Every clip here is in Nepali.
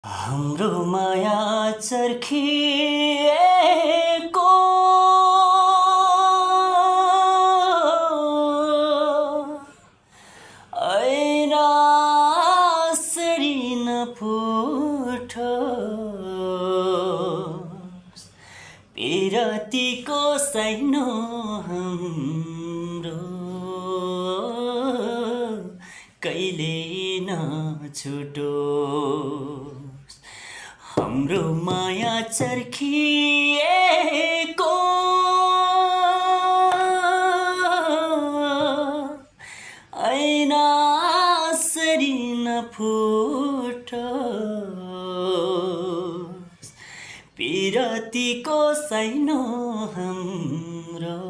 हाम्रो माया चर्खिएको ऐना सरी नफुटोस् पिरतीको साइनो हाम्रो कहिले नछुटोस् हाम्रो माया चर्खिएको ऐना सरी नफुटोस् पिरतीको साइनो हाम्रो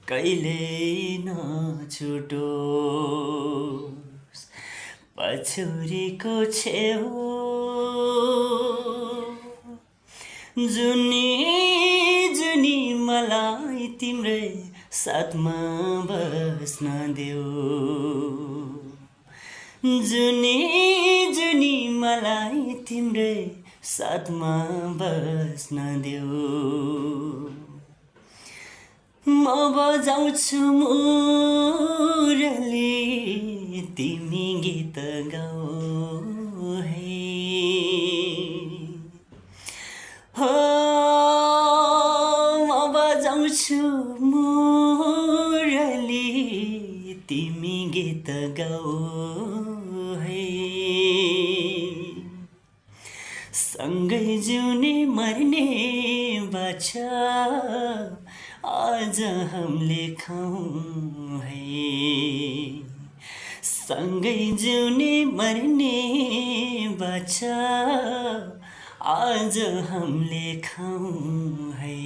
कहिले नछुटोस् पछुरीको छेउ जुनी जुनी मलाई तिम्रै साथमा बस्न देऊ जुनी जुनी मलाई तिम्रै साथमा बस्न देऊ म बजाउँछु मुरली तिमी गीत गाऊ है हो म बजाउँछु मुरली तिमी गीत गाऊ है सँगै जिउने मर्ने बाछा आज हामीले खाऊँ है सँगै जिउने मर्ने बाछा आज हामीले खाऊँ है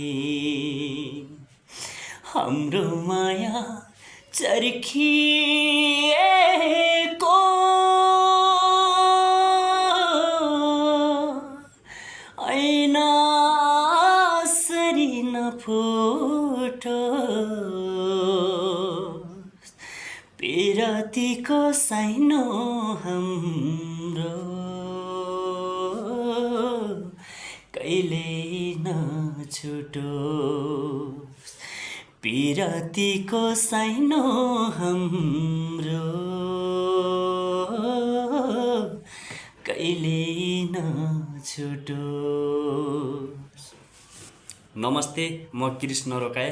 हाम्रो माया चर्खिएको ऐना सरी नफुटोस् पिरतीको साइनो हाम्रो कहिले नछुटोस् पिरतीको साइनो हाम्रो कहिले नछुटोस्। नमस्ते, म कृष्ण रोकाए।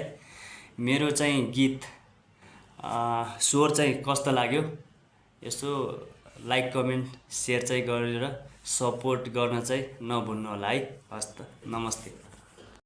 मेरो चाहिँ गीत स्वर चाहिँ कस्तो लाग्यो यसो लाइक कमेन्ट सेयर चाहिँ गरेर सपोर्ट गर्न चाहिँ नभुल्नु होला है। हस् त, नमस्ते।